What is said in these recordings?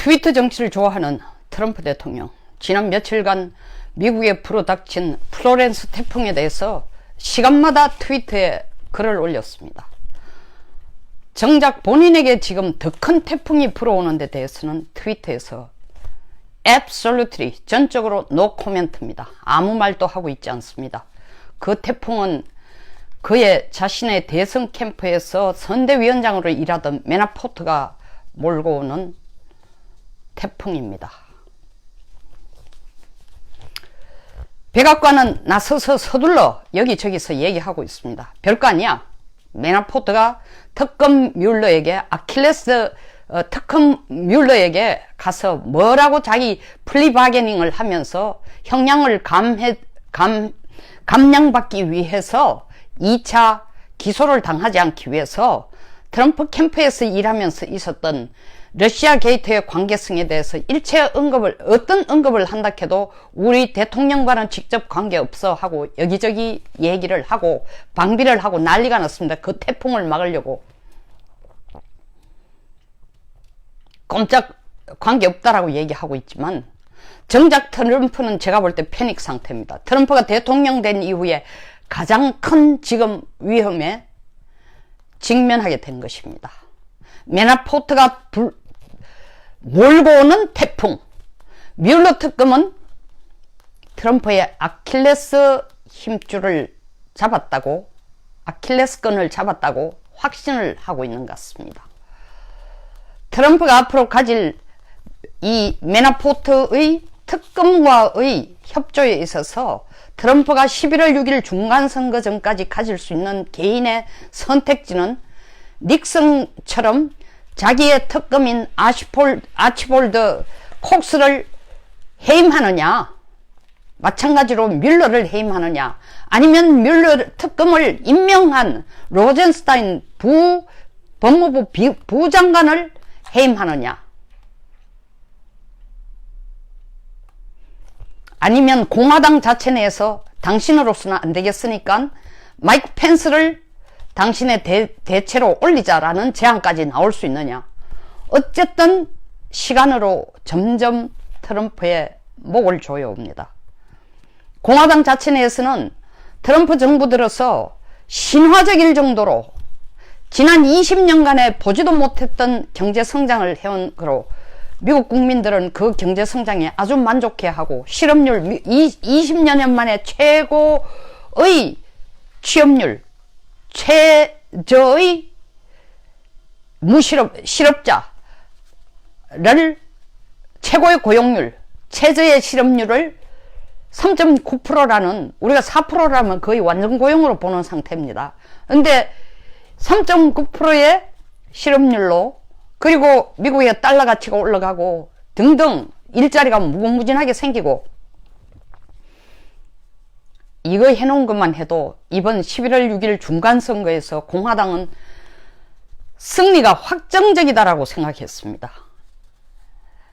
트위터 정치를 좋아하는 트럼프 대통령, 지난 며칠간 미국에 불어닥친 플로렌스 태풍에 대해서 시간마다 트위터에 글을 올렸습니다. 정작 본인에게 지금 더 큰 태풍이 불어오는 데 대해서는 트위터에서 absolutely 전적으로 no comment입니다. 아무 말도 하고 있지 않습니다. 그 태풍은 그의 자신의 대선 캠프에서 선대위원장으로 일하던 매나포트가 몰고 오는 태풍입니다. 백악관은 나서서 서둘러 여기저기서 얘기하고 있습니다. 별거 아니야. 매나포트가 특검 뮬러에게 특검 뮬러에게 가서 뭐라고 자기 플리바게닝을 하면서 형량을 감량받기 위해서 2차 기소를 당하지 않기 위해서 트럼프 캠프에서 일하면서 있었던 러시아 게이트의 관계성에 대해서 어떤 언급을 한다 해도 우리 대통령과는 직접 관계없어 하고 여기저기 얘기를 하고 방비를 하고 난리가 났습니다. 그 태풍을 막으려고. 꼼짝 관계없다라고 얘기하고 있지만 정작 트럼프는 제가 볼 때 패닉 상태입니다. 트럼프가 대통령 된 이후에 가장 큰 지금 위험에 직면하게 된 것입니다. 매나포트가 몰고 오는 태풍. 뮬러 특검은 트럼프의 아킬레스 힘줄을 잡았다고, 아킬레스건을 잡았다고 확신을 하고 있는 것 같습니다. 트럼프가 앞으로 가질 이 매나포트의 특검과의 협조에 있어서 트럼프가 11월 6일 중간선거 전까지 가질 수 있는 개인의 선택지는 닉슨처럼 자기의 특검인 아치폴드 콕스를 해임하느냐, 마찬가지로 뮬러를 해임하느냐, 아니면 뮬러 특검을 임명한 로젠스타인 법무부 부장관을 해임하느냐, 아니면 공화당 자체 내에서 당신으로서는 안 되겠으니까 마이크 펜스를 당신의 대체로 올리자라는 제안까지 나올 수 있느냐. 어쨌든 시간으로 점점 트럼프의 목을 조여옵니다. 공화당 자체 내에서는 트럼프 정부 들어서 신화적일 정도로 지난 20년간에 보지도 못했던 경제성장을 해온 거로 미국 국민들은 그 경제성장에 아주 만족해하고 실업률 20년 만에 최고의 취업률, 최저의 실업자를 최고의 고용률, 최저의 실업률을 3.9%라는 우리가 4%라면 거의 완전 고용으로 보는 상태입니다. 근데 3.9%의 실업률로 그리고 미국의 달러 가치가 올라가고 등등 일자리가 무궁무진하게 생기고 이거 해놓은 것만 해도 이번 11월 6일 중간선거에서 공화당은 승리가 확정적이다라고 생각했습니다.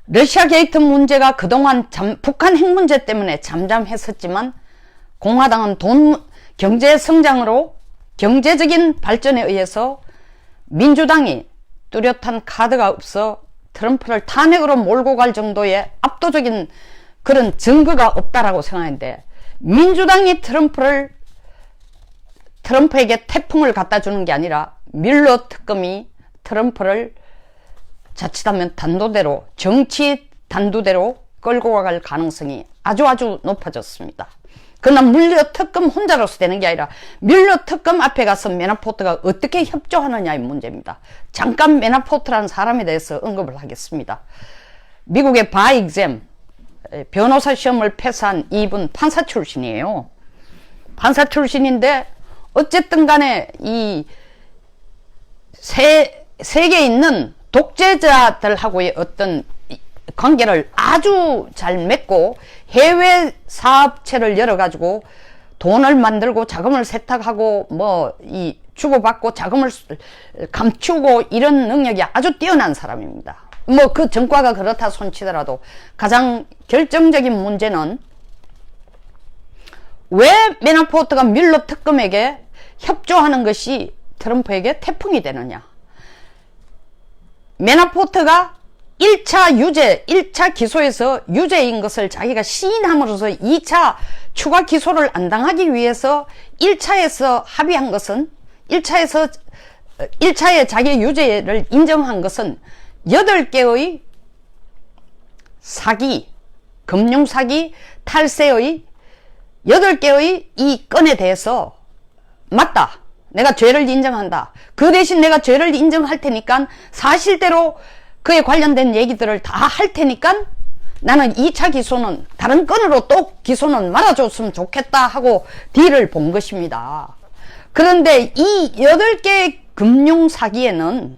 러시아 게이트 문제가 그동안 북한 핵 문제 때문에 잠잠했었지만 공화당은 경제 성장으로 경제적인 발전에 의해서 민주당이 뚜렷한 카드가 없어 트럼프를 탄핵으로 몰고 갈 정도의 압도적인 그런 증거가 없다라고 생각하는데 민주당이 트럼프에게 태풍을 갖다 주는 게 아니라 뮬러 특검이 트럼프를 자칫하면 정치 단두대로 끌고 갈 가능성이 아주 높아졌습니다. 그러나 뮬러 특검 혼자로서 되는 게 아니라 뮬러 특검 앞에 가서 매나포트가 어떻게 협조하느냐의 문제입니다. 잠깐 매나포트라는 사람에 대해서 언급을 하겠습니다. 미국의 바 익셈 변호사 시험을 패스한 이분 판사 출신이에요. 판사 출신인데 어쨌든 간에 이 세계에 있는 독재자들하고의 어떤 관계를 아주 잘 맺고 해외 사업체를 열어가지고 돈을 만들고 자금을 세탁하고 주고받고 자금을 감추고 이런 능력이 아주 뛰어난 사람입니다. 그 전과가 그렇다 손치더라도 가장 결정적인 문제는 왜 매나포트가 뮬러 특검에게 협조하는 것이 트럼프에게 태풍이 되느냐. 매나포트가 1차 유죄, 1차 기소에서 유죄인 것을 자기가 시인함으로써 2차 추가 기소를 안 당하기 위해서 1차에서 합의한 것은 1차에 자기 유죄를 인정한 것은 8개의 사기, 금융사기, 탈세의 8개의 이 건에 대해서 맞다. 내가 죄를 인정한다. 그 대신 내가 죄를 인정할 테니까 사실대로 그에 관련된 얘기들을 다 할 테니까 나는 2차 기소는 다른 건으로 또 기소는 말아줬으면 좋겠다 하고 딜을 본 것입니다. 그런데 이 8개의 금융사기에는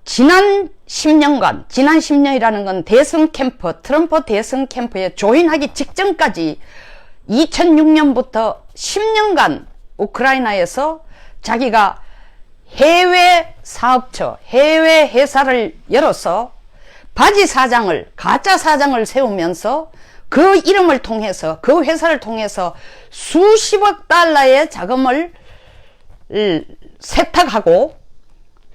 지난 10년이라는 건 대선 캠프, 트럼프 대선 캠프에 조인하기 직전까지 2006년부터 10년간 우크라이나에서 자기가 해외 사업처, 해외 회사를 열어서 바지 사장을, 가짜 사장을 세우면서 그 이름을 통해서, 그 회사를 통해서 수십억 달러의 자금을 세탁하고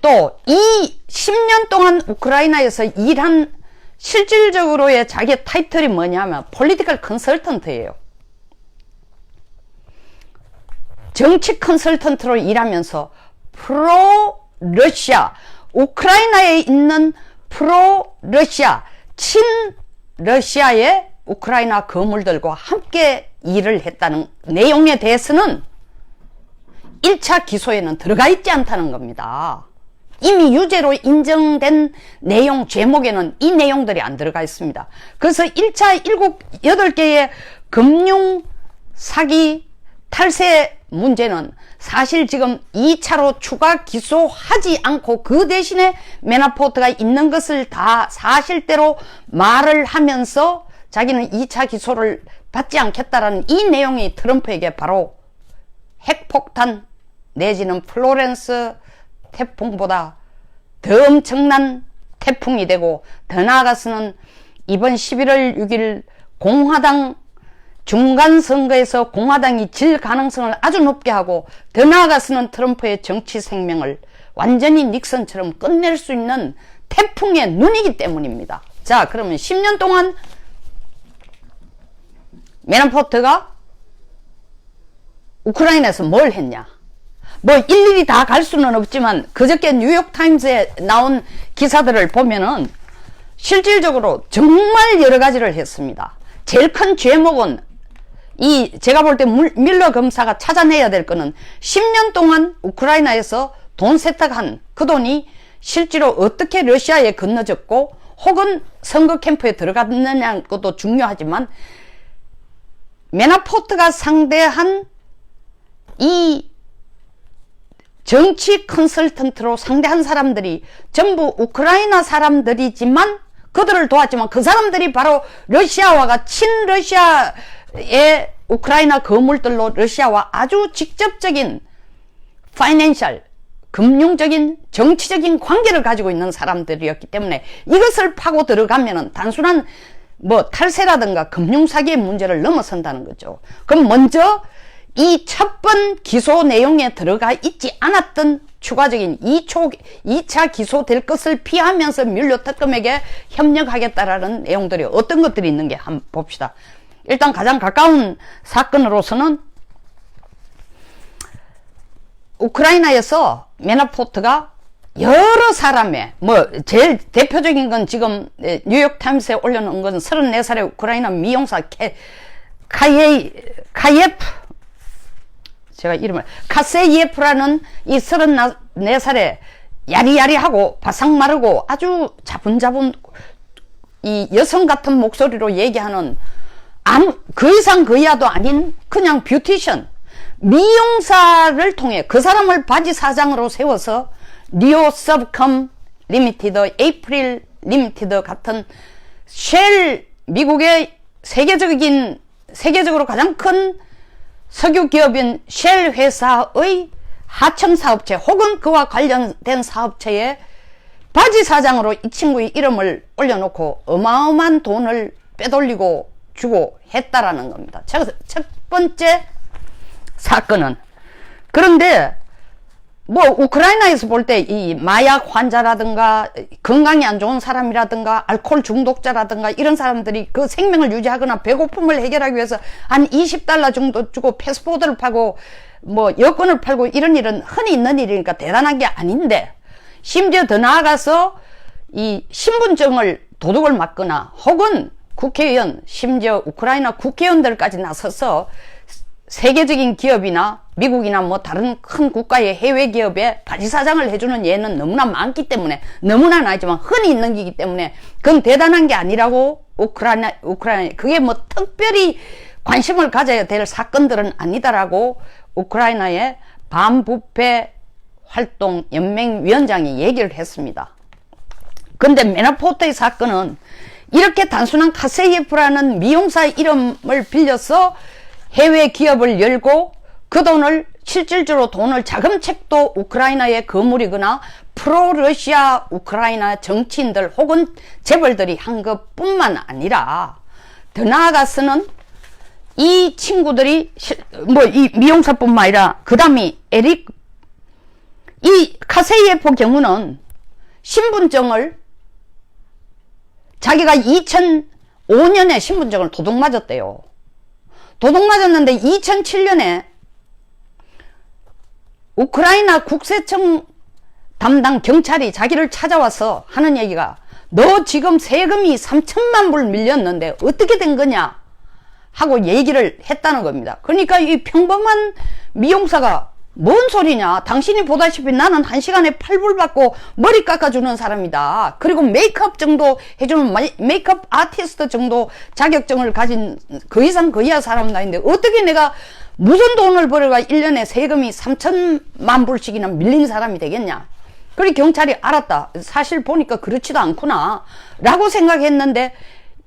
또 이 10년 동안 우크라이나에서 일한 실질적으로의 자기 타이틀이 뭐냐면 폴리티컬 컨설턴트예요. 정치 컨설턴트로 일하면서 프로 러시아, 우크라이나에 있는 프로 러시아, 친 러시아의 우크라이나 거물들과 함께 일을 했다는 내용에 대해서는 1차 기소에는 들어가 있지 않다는 겁니다. 이미 유죄로 인정된 내용 제목에는 이 내용들이 안 들어가 있습니다. 그래서 1차 8개의 금융 사기 탈세 문제는 사실 지금 2차로 추가 기소하지 않고 그 대신에 매나포트가 있는 것을 다 사실대로 말을 하면서 자기는 2차 기소를 받지 않겠다라는 이 내용이 트럼프에게 바로 핵폭탄 내지는 플로렌스 태풍보다 더 엄청난 태풍이 되고, 더 나아가서는 이번 11월 6일 공화당 중간선거에서 공화당이 질 가능성을 아주 높게 하고, 더 나아가서는 트럼프의 정치 생명을 완전히 닉슨처럼 끝낼 수 있는 태풍의 눈이기 때문입니다. 자, 그러면 10년 동안 매나포트가 우크라이나에서 뭘 했냐? 뭐 일일이 다 갈 수는 없지만 그저께 뉴욕타임스에 나온 기사들을 보면은 실질적으로 정말 여러 가지를 했습니다. 제일 큰 죄목은 제가 볼 때 밀러 검사가 찾아내야 될 거는 10년 동안 우크라이나에서 돈 세탁한 그 돈이 실제로 어떻게 러시아에 건너졌고 혹은 선거 캠프에 들어갔느냐는 것도 중요하지만, 매나포트가 상대한 이 정치 컨설턴트로 상대한 사람들이 전부 우크라이나 사람들이지만, 그들을 도왔지만 그 사람들이 바로 러시아와가 친러시아의 우크라이나 거물들로 러시아와 아주 직접적인 파이낸셜, 금융적인, 정치적인 관계를 가지고 있는 사람들이었기 때문에 이것을 파고 들어가면은 단순한 뭐 탈세라든가 금융사기의 문제를 넘어선다는 거죠. 그럼 먼저 이 첫 번 기소 내용에 들어가 있지 않았던 추가적인 2차 기소될 것을 피하면서 뮬러 특검에게 협력하겠다라는 내용들이 어떤 것들이 있는게 한번 봅시다. 일단 가장 가까운 사건으로서는 우크라이나에서 매나포트가 여러 사람의, 제일 대표적인 건 지금 뉴욕타임스에 올려놓은 건 34살의 우크라이나 미용사 카세예프라는 이 34살의 야리야리하고 바삭 마르고 아주 자분자분 이 여성 같은 목소리로 얘기하는 그 이상 그 이하도 아닌 그냥 뷰티션, 미용사를 통해 그 사람을 바지 사장으로 세워서 리오 서브컴 리미티드, 에이프릴 리미티드 같은 미국의 세계적으로 가장 큰 석유 기업인 쉘 회사의 하청 사업체 혹은 그와 관련된 사업체에 바지 사장으로 이 친구의 이름을 올려놓고 어마어마한 돈을 빼돌리고 주고 했다라는 겁니다. 첫 번째 사건은. 그런데 뭐 우크라이나에서 볼 때 이 마약 환자라든가 건강이 안 좋은 사람이라든가 알코올 중독자라든가 이런 사람들이 그 생명을 유지하거나 배고픔을 해결하기 위해서 한 $20 정도 주고 패스포드를 팔고 뭐 여권을 팔고 이런 일은 흔히 있는 일이니까 대단한 게 아닌데, 심지어 더 나아가서 이 신분증을 도둑을 맞거나 혹은 국회의원, 심지어 우크라이나 국회의원들까지 나서서 세계적인 기업이나 미국이나 뭐 다른 큰 국가의 해외 기업에 바지사장을 해주는 예는 너무나 많기 때문에, 너무나는 아니지만 흔히 있는 기기 때문에 그건 대단한 게 아니라고 우크라이나 그게 뭐 특별히 관심을 가져야 될 사건들은 아니다라고 우크라이나의 반부패 활동 연맹위원장이 얘기를 했습니다. 근데 메나포트의 사건은 이렇게 단순한 카세예프라는 미용사 이름을 빌려서 해외 기업을 열고 그 돈을 실질적으로 돈을 자금책도 우크라이나의 거물이거나 프로러시아 우크라이나 정치인들 혹은 재벌들이 한 것뿐만 아니라 더 나아가서는 이 친구들이 뭐 이 미용사뿐만 아니라 그 다음에 이 카세예프 경우는 신분증을 자기가 2005년에 신분증을 도둑 맞았대요. 도둑 맞았는데 2007년에 우크라이나 국세청 담당 경찰이 자기를 찾아와서 하는 얘기가, 너 지금 세금이 3천만 불 밀렸는데 어떻게 된 거냐 하고 얘기를 했다는 겁니다. 그러니까 이 평범한 미용사가 뭔 소리냐, 당신이 보다시피 나는 1시간에 8불 받고 머리 깎아주는 사람이다, 그리고 메이크업 정도 해주는 메이크업 아티스트 정도 자격증을 가진 그 이상 그 이하 사람 나인데 어떻게 내가 무슨 돈을 벌어가 1년에 세금이 3천만 불씩이나 밀린 사람이 되겠냐. 그리고 경찰이 알았다, 사실 보니까 그렇지도 않구나 라고 생각했는데,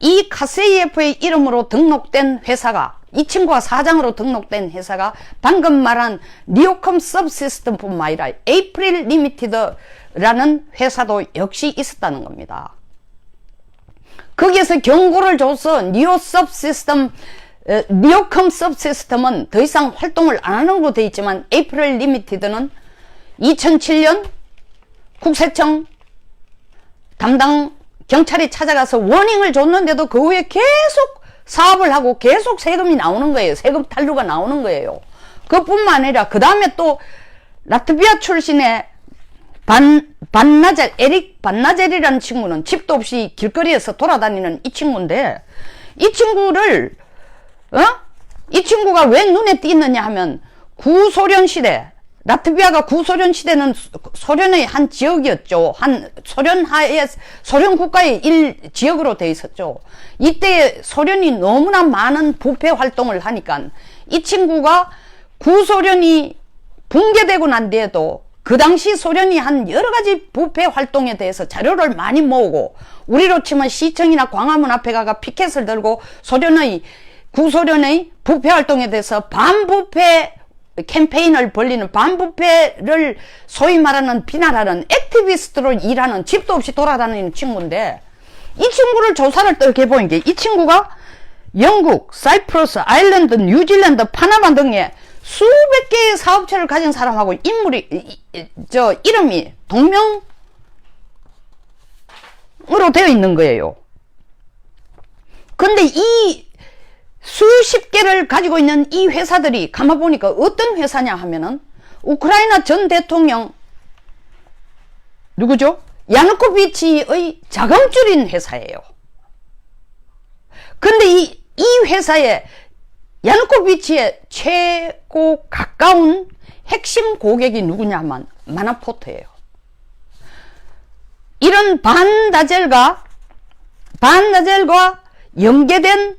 이 카세예프의 이름으로 등록된 회사가, 이 친구가 사장으로 등록된 회사가 방금 말한 리오컴 서브시스템뿐만 아니라 에이프릴 리미티드라는 회사도 역시 있었다는 겁니다. 거기에서 경고를 줘서 리오컴 서브시스템은 더 이상 활동을 안 하는 걸로 되어 있지만 에이프릴 리미티드는 2007년 국세청 담당 경찰이 찾아가서 워닝을 줬는데도 그 후에 계속 사업을 하고 계속 세금이 나오는 거예요. 세금 탈루가 나오는 거예요. 그뿐만 아니라 그 다음에 또 라트비아 출신의 에릭 반나젤이라는 친구는 집도 없이 길거리에서 돌아다니는 이 친구인데, 이 친구를 이 친구가 왜 눈에 띄느냐 하면, 구소련 시대, 라트비아가 구소련 시대는 소련의 한 지역이었죠. 한 소련 하에 소련 국가의 지역으로 되어 있었죠. 이때 소련이 너무나 많은 부패 활동을 하니까 이 친구가 구소련이 붕괴되고 난 뒤에도 그 당시 소련이 한 여러 가지 부패 활동에 대해서 자료를 많이 모으고, 우리로 치면 시청이나 광화문 앞에 가가 피켓을 들고 구소련의 부패 활동에 대해서 반부패 캠페인을 벌리는, 반부패를 소위 말하는 비난하는 액티비스트로 일하는, 집도 없이 돌아다니는 친구인데, 이 친구를 조사를 또 해보는 게, 이 친구가 영국, 사이프러스, 아일랜드, 뉴질랜드, 파나마 등의 수백 개의 사업체를 가진 사람하고 이름이 동명으로 되어 있는 거예요. 근데 이 수십 개를 가지고 있는 이 회사들이 가만 보니까 어떤 회사냐 하면은 우크라이나 전 대통령 누구죠? 야누코비치의 자금줄인 회사예요. 근데 이 회사에 야누코비치의 최고 가까운 핵심 고객이 누구냐 하면 마나포트예요. 이런 반나젤과 연계된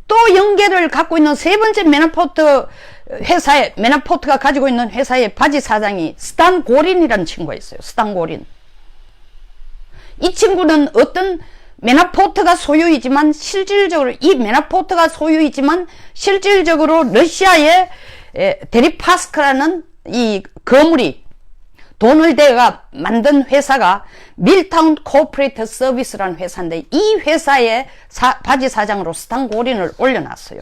또 연계를 갖고 있는 세 번째 메나포트가 가지고 있는 회사의 바지 사장이 스탄 고린이라는 친구가 있어요. 스탄 고린. 이 친구는 어떤 메나포트가 소유이지만 실질적으로 러시아의 데리파스크라는 이 거물이 돈을 대가 만든 회사가 밀타운 코퍼레이트 서비스라는 회사인데, 이 회사의 바지 사장으로 스탄 고린을 올려놨어요.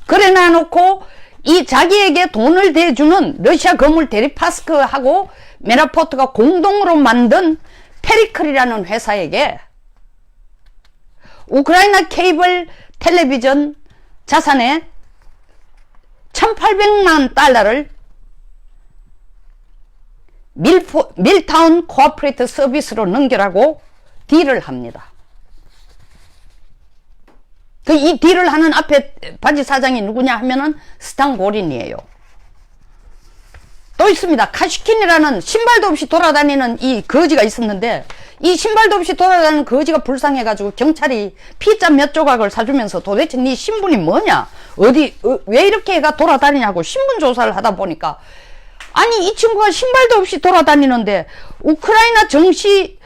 그래 놔놓고 이 자기에게 돈을 대주는 러시아 건물 데리파스크하고 메나포트가 공동으로 만든 페리클이라는 회사에게 우크라이나 케이블 텔레비전 자산의 1800만 달러를 밀타운 코어퍼레이트 서비스로 넘겨라고 딜을 합니다. 이 딜을 하는 앞에 바지 사장이 누구냐 하면은 스탄고린이에요. 또 있습니다. 카슈킨이라는 신발도 없이 돌아다니는 이 거지가 있었는데, 이 신발도 없이 돌아다니는 거지가 불쌍해가지고 경찰이 피자 몇 조각을 사주면서 도대체 네 신분이 뭐냐? 왜 이렇게 애가 돌아다니냐고 신분 조사를 하다 보니까, 아니 이 친구가 신발도 없이 돌아다니는데 우크라이나 정시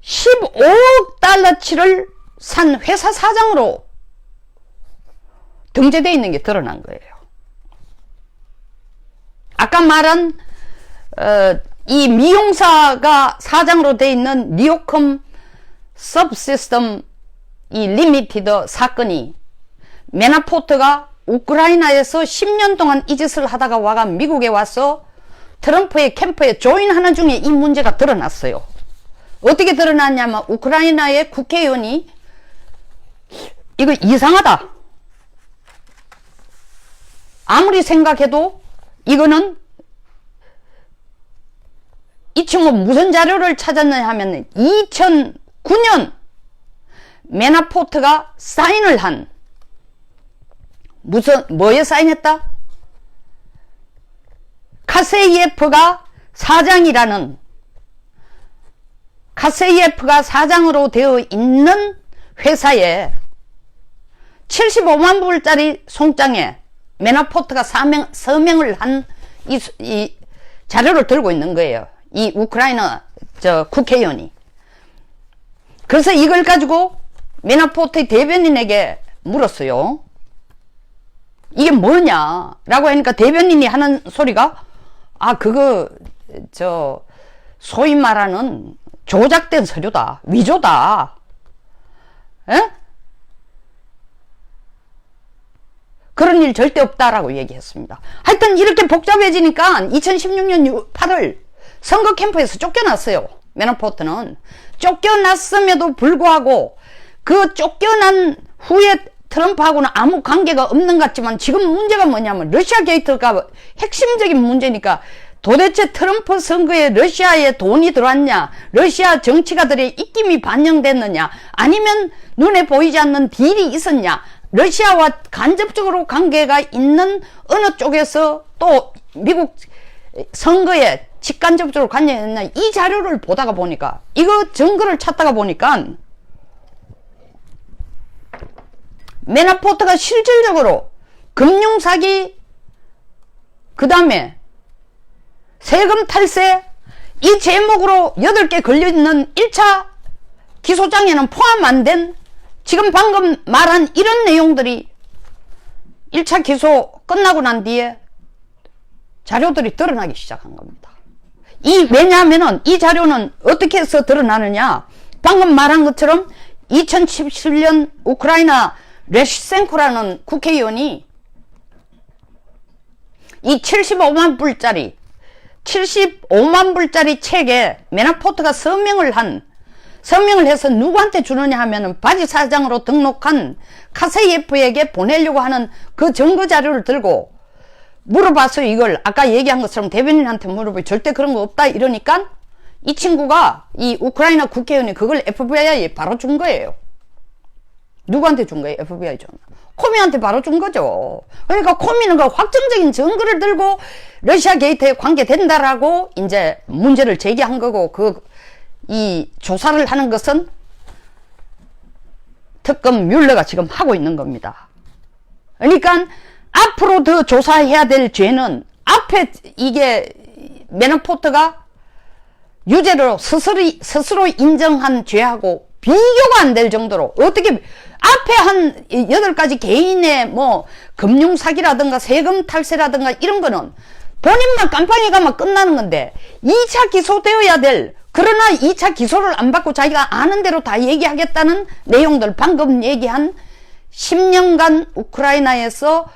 15억 달러치를 산 회사 사장으로 등재되어 있는 게 드러난 거예요. 아까 말한 이 미용사가 사장으로 되어 있는 니오컴 서브시스템 이 리미티드 사건이 메나포트가 우크라이나에서 10년 동안 이 짓을 하다가 와가 미국에 와서 트럼프의 캠프에 조인하는 중에 이 문제가 드러났어요. 어떻게 드러났냐면 우크라이나의 국회의원이 이거 이상하다. 아무리 생각해도 이거는 이 친구 무슨 자료를 찾았느냐 하면 2009년 메나포트가 사인을 한 뭐에 사인했다? 카세이에프가 사장으로 되어 있는 회사에 75만 불짜리 송장에 메나포트가 서명을 한 이 자료를 들고 있는 거예요. 이 우크라이나 국회의원이. 그래서 이걸 가지고 메나포트의 대변인에게 물었어요. 이게 뭐냐? 라고 하니까 대변인이 하는 소리가, 그거, 소위 말하는 조작된 서류다. 위조다. 에? 그런 일 절대 없다라고 얘기했습니다. 하여튼 이렇게 복잡해지니까 2016년 8월 선거 캠프에서 쫓겨났어요. 메나포트는. 쫓겨났음에도 불구하고 그 쫓겨난 후에 트럼프하고는 아무 관계가 없는 것 같지만 지금 문제가 뭐냐면 러시아 게이트가 핵심적인 문제니까 도대체 트럼프 선거에 러시아에 돈이 들어왔냐, 러시아 정치가들의 입김이 반영됐느냐, 아니면 눈에 보이지 않는 딜이 있었냐, 러시아와 간접적으로 관계가 있는 어느 쪽에서 또 미국 선거에 직간접적으로 관여가 있느냐, 이 자료를 보다가 보니까, 이거 증거를 찾다가 보니까 메나포트가 실질적으로 금융사기, 그 다음에 세금 탈세, 이 제목으로 8개 걸려있는 1차 기소장에는 포함 안 된 지금 방금 말한 이런 내용들이 1차 기소 끝나고 난 뒤에 자료들이 드러나기 시작한 겁니다. 왜냐하면은 이 자료는 어떻게 해서 드러나느냐, 방금 말한 것처럼 2017년 우크라이나 레시센코라는 국회의원이 이 75만 불짜리 책에 메나포트가 서명을 해서 누구한테 주느냐 하면은 바지 사장으로 등록한 카세이에프에게 보내려고 하는 그 증거 자료를 들고 물어봤어요. 이걸 아까 얘기한 것처럼 대변인한테 물어보고 절대 그런 거 없다 이러니까 이 친구가, 이 우크라이나 국회의원이 그걸 FBI에 바로 준 거예요. 누구한테 준 거예요? FBI 준. 코미한테 바로 준 거죠. 그러니까 코미는 그 확정적인 증거를 들고 러시아 게이트에 관계된다라고 이제 문제를 제기한 거고, 이 조사를 하는 것은 특검 뮬러가 지금 하고 있는 겁니다. 그러니까 앞으로 더 조사해야 될 죄는 앞에 이게 메나포트가 유죄로 스스로 인정한 죄하고 비교가 안 될 정도로, 어떻게 앞에 한 8가지 개인의 뭐 금융사기라든가 세금 탈세라든가 이런 거는 본인만 깜빵에 가면 끝나는 건데 2차 기소되어야 될, 그러나 2차 기소를 안 받고 자기가 아는 대로 다 얘기하겠다는 내용들, 방금 얘기한 10년간 우크라이나에서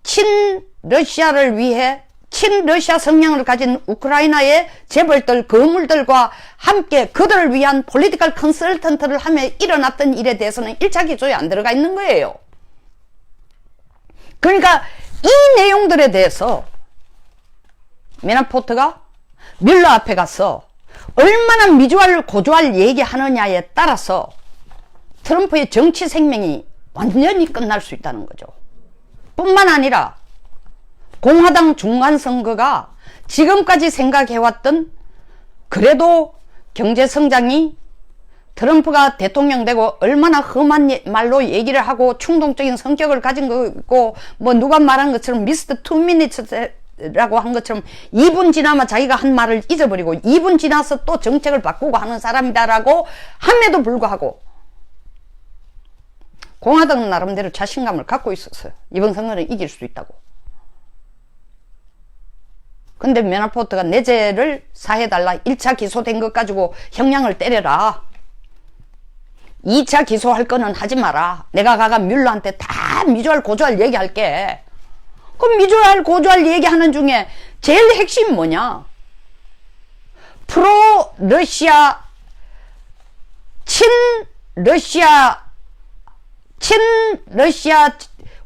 친러시아를 위해 친러시아 성향을 가진 우크라이나의 재벌들, 거물들과 함께 그들을 위한 폴리티컬 컨설턴트를 하며 일어났던 일에 대해서는 1차 기소에 안 들어가 있는 거예요. 그러니까 이 내용들에 대해서 매나포트가 뮬러 앞에 가서 얼마나 미주알 고주알 얘기하느냐에 따라서 트럼프의 정치 생명이 완전히 끝날 수 있다는 거죠. 뿐만 아니라 공화당 중간선거가 지금까지 생각해왔던 그래도 경제성장이 트럼프가 대통령 되고 얼마나 험한 말로 얘기를 하고 충동적인 성격을 가진 거고 뭐 누가 말한 것처럼 미스터 2미니츠라고 한 것처럼 2분 지나면 자기가 한 말을 잊어버리고 2분 지나서 또 정책을 바꾸고 하는 사람이다라고 함에도 불구하고 공화당은 나름대로 자신감을 갖고 있었어요. 이번 선거는 이길 수 있다고. 근데 매나포트가 내 죄를 사해달라. 1차 기소된 것 가지고 형량을 때려라. 2차 기소할 거는 하지 마라. 내가 가가 뮬러한테 다 미주알 고주알 얘기할게. 그럼 미주알 고주알 얘기하는 중에 제일 핵심 뭐냐? 프로러시아 친러시아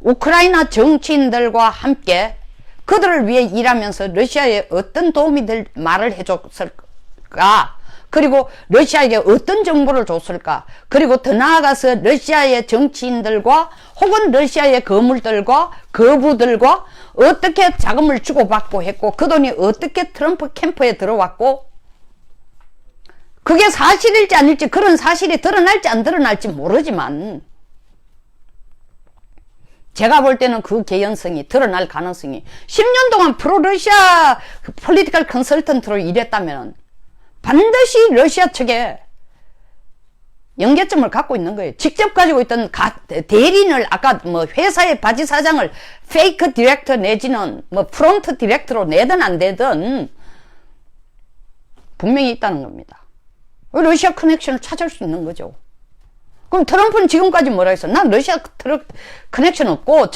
우크라이나 정치인들과 함께 그들을 위해 일하면서 러시아에 어떤 도움이 될 말을 해줬을까? 그리고 러시아에게 어떤 정보를 줬을까? 그리고 더 나아가서 러시아의 정치인들과 혹은 러시아의 거물들과 거부들과 어떻게 자금을 주고받고 했고 그 돈이 어떻게 트럼프 캠프에 들어왔고 그게 사실일지 아닐지 그런 사실이 드러날지 안 드러날지 모르지만 제가 볼 때는 그 개연성이 드러날 가능성이 10년 동안 프로러시아 폴리티컬 컨설턴트로 일했다면 반드시 러시아 측에 연계점을 갖고 있는 거예요. 직접 가지고 있던 대리인을 아까 뭐 회사의 바지 사장을 페이크 디렉터 내지는 뭐 프론트 디렉터로 내든 안 되든 분명히 있다는 겁니다. 러시아 커넥션을 찾을 수 있는 거죠. 그럼 트럼프는 지금까지 뭐라 했어? 난 러시아 커넥션 없고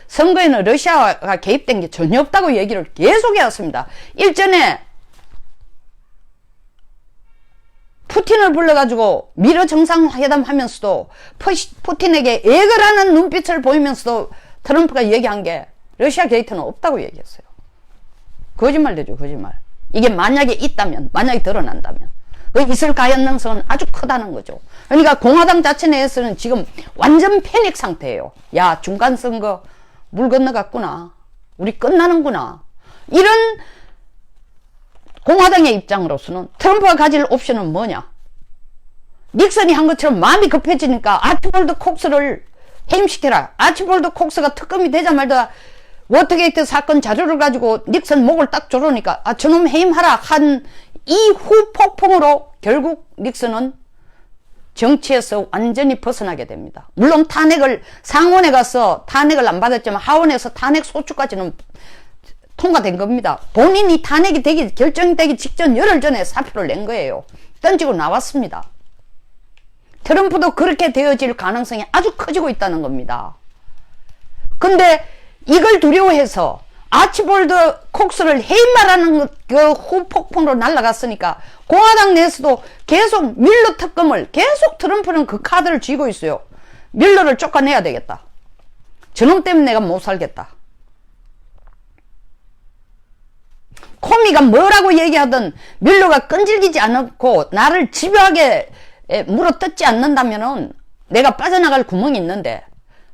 선거에는 러시아가 개입된 게 전혀 없다고 얘기를 계속 해왔습니다. 일전에 푸틴을 불러가지고 미러 정상회담 하면서도 푸틴에게 애걸하는 눈빛을 보이면서도 트럼프가 얘기한 게 러시아 게이트는 없다고 얘기했어요. 거짓말 되죠, 거짓말. 이게 만약에 있다면, 만약에 드러난다면 그 있을 가능성은 아주 크다는 거죠. 그러니까 공화당 자체 내에서는 지금 완전 패닉 상태예요. 야, 중간선거 물 건너갔구나. 우리 끝나는구나. 이런 공화당의 입장으로서는 트럼프가 가질 옵션은 뭐냐? 닉슨이 한 것처럼 마음이 급해지니까 아치볼드 콕스를 해임시켜라. 아치볼드 콕스가 특검이 되자마자 워터게이트 사건 자료를 가지고 닉슨 목을 딱 조르니까 저놈 해임하라 한 이후 폭풍으로 결국 닉슨은 정치에서 완전히 벗어나게 됩니다. 물론 탄핵을 상원에 가서 탄핵을 안 받았지만 하원에서 탄핵 소추까지는 통과된 겁니다. 본인이 탄핵이 결정되기 직전 열흘 전에 사표를 낸 거예요. 던지고 나왔습니다. 트럼프도 그렇게 되어질 가능성이 아주 커지고 있다는 겁니다. 근데 이걸 두려워해서 아치볼드 콕스를 해임하라는 그 후폭풍으로 날아갔으니까 공화당 내에서도 계속 뮬러 특검을 계속 트럼프는 그 카드를 쥐고 있어요. 뮬러를 쫓아내야 되겠다. 저놈 때문에 내가 못 살겠다. 코미가 뭐라고 얘기하든 뮬러가 끈질기지 않고 나를 집요하게 물어뜯지 않는다면은 내가 빠져나갈 구멍이 있는데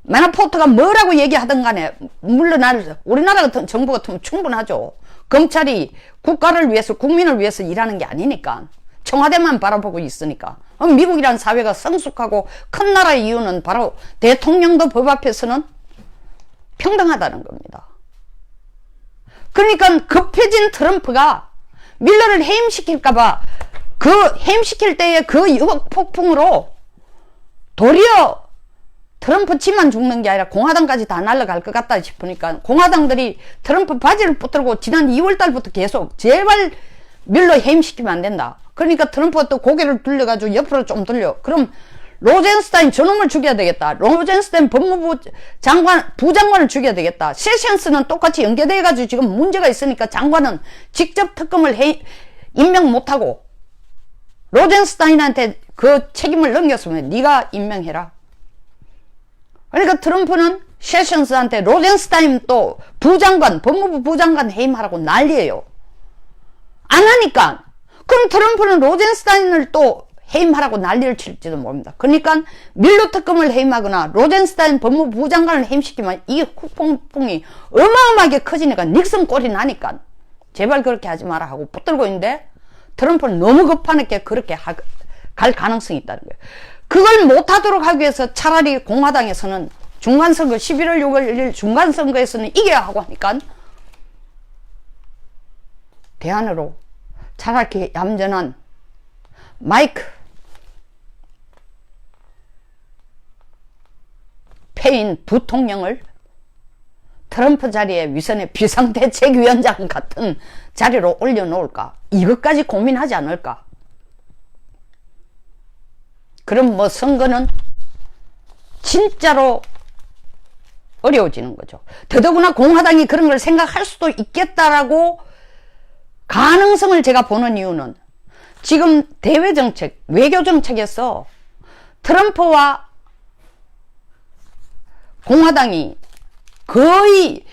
매나포트가 뭐라고 얘기하든 간에 물론 우리나라 같은 정부 같으면 충분하죠. 검찰이 국가를 위해서 국민을 위해서 일하는 게 아니니까 청와대만 바라보고 있으니까 미국이라는 사회가 성숙하고 큰 나라의 이유는 바로 대통령도 법 앞에서는 평등하다는 겁니다. 그러니까 급해진 트럼프가 뮬러를 해임시킬까봐 그 해임시킬 때의 그 유혹 폭풍으로 도리어 트럼프 치만 죽는 게 아니라 공화당까지 다 날아갈 것 같다 싶으니까 공화당들이 트럼프 바지를 붙들고 지난 2월 달부터 계속 제발 뮬러 해임시키면 안 된다. 그러니까 트럼프가 또 고개를 돌려가지고 옆으로 좀 돌려. 그럼 로젠스타인 저놈을 죽여야 되겠다. 로젠스타인 법무부 부장관을 죽여야 되겠다. 세션스는 똑같이 연계돼가지고 지금 문제가 있으니까 장관은 직접 특검을 임명 못하고 로젠스타인한테 그 책임을 넘겼으면 네가 임명해라. 그러니까 트럼프는 세션스한테 로젠스타인 또 법무부 부장관 해임하라고 난리예요. 안 하니까. 그럼 트럼프는 로젠스타인을 또 해임하라고 난리를 칠지도 모릅니다. 그러니까 밀러 특검을 해임하거나 로젠스타인 법무부 부장관을 해임시키면 이게 후폭풍이 어마어마하게 커지니까 닉슨 꼴이 나니까 제발 그렇게 하지 마라 하고 붙들고 있는데 트럼프는 너무 급하게 그렇게 갈 가능성이 있다는 거예요. 그걸 못하도록 하기 위해서 차라리 공화당에서는 중간선거 11월 6월 1일 중간선거에서는 이겨야 하고 하니까 대안으로 차라리 얌전한 마이크 페인 부통령을 트럼프 자리에 위선의 비상대책위원장 같은 자리로 올려놓을까? 이것까지 고민하지 않을까? 그럼 뭐 선거는 진짜로 어려워지는 거죠. 더더구나 공화당이 그런 걸 생각할 수도 있겠다라고 가능성을 제가 보는 이유는 지금 대외정책, 외교정책에서 트럼프와 공화당이 거의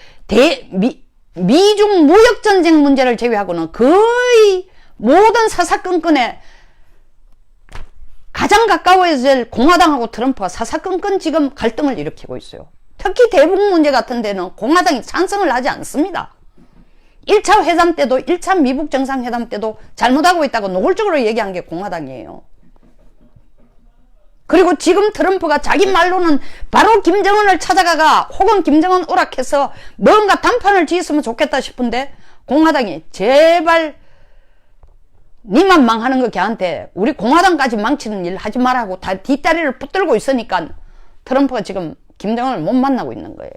미중 무역전쟁 문제를 제외하고는 거의 모든 사사건건에 가장 가까워질 공화당하고 트럼프가 사사건건 지금 갈등을 일으키고 있어요. 특히 대북 문제 같은 데는 공화당이 찬성을 하지 않습니다. 1차 회담 때도 1차 미북 정상회담 때도 잘못하고 있다고 노골적으로 얘기한 게 공화당이에요. 그리고 지금 트럼프가 자기 말로는 바로 김정은을 찾아가가 혹은 김정은 오락해서 뭔가 단판을 지었으면 좋겠다 싶은데 공화당이 제발 니만 망하는 거 걔한테 우리 공화당까지 망치는 일 하지 말라고 다 뒷다리를 붙들고 있으니까 트럼프가 지금 김정은을 못 만나고 있는 거예요.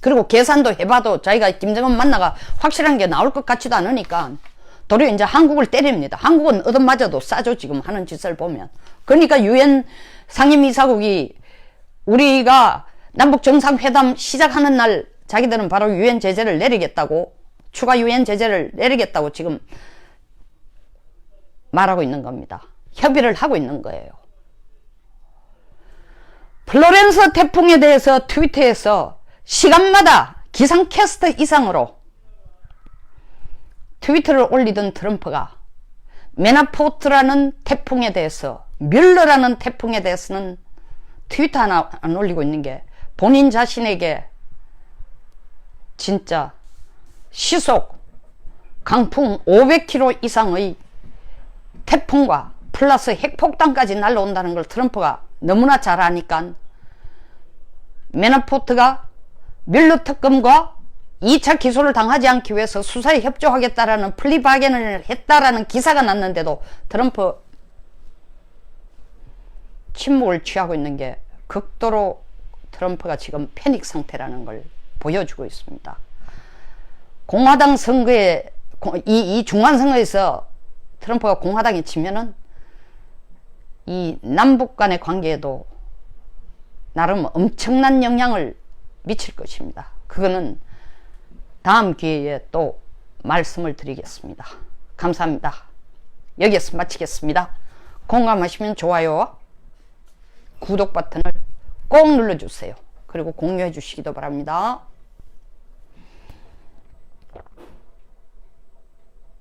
그리고 계산도 해봐도 자기가 김정은 만나가 확실한 게 나올 것 같지도 않으니까 도리어 이제 한국을 때립니다. 한국은 얻어맞아도 싸죠, 지금 하는 짓을 보면. 그러니까 유엔 상임이사국이 우리가 남북정상회담 시작하는 날 자기들은 바로 유엔 제재를 내리겠다고, 추가 유엔 제재를 내리겠다고 지금 말하고 있는 겁니다. 협의를 하고 있는 거예요. 플로렌스 태풍에 대해서 트위터에서 시간마다 기상캐스터 이상으로 트위터를 올리던 트럼프가 메나포트라는 태풍에 대해서, 뮬러라는 태풍에 대해서는 트위터 하나 안 올리고 있는 게 본인 자신에게 진짜 시속 강풍 500km 이상의 태풍과 플러스 핵폭탄까지 날라온다는 걸 트럼프가 너무나 잘 아니까 메나포트가 뮬러 특검과 2차 기소를 당하지 않기 위해서 수사에 협조하겠다라는 플리바겐을 했다라는 기사가 났는데도 트럼프 침묵을 취하고 있는 게 극도로 트럼프가 지금 패닉 상태라는 걸 보여주고 있습니다. 공화당 선거에, 이 중간선거에서 트럼프가 공화당이 지면은 이 남북 간의 관계에도 나름 엄청난 영향을 미칠 것입니다. 그거는 다음 기회에 또 말씀을 드리겠습니다. 감사합니다. 여기서 마치겠습니다. 공감하시면 좋아요와 구독 버튼을 꼭 눌러주세요. 그리고 공유해 주시기도 바랍니다.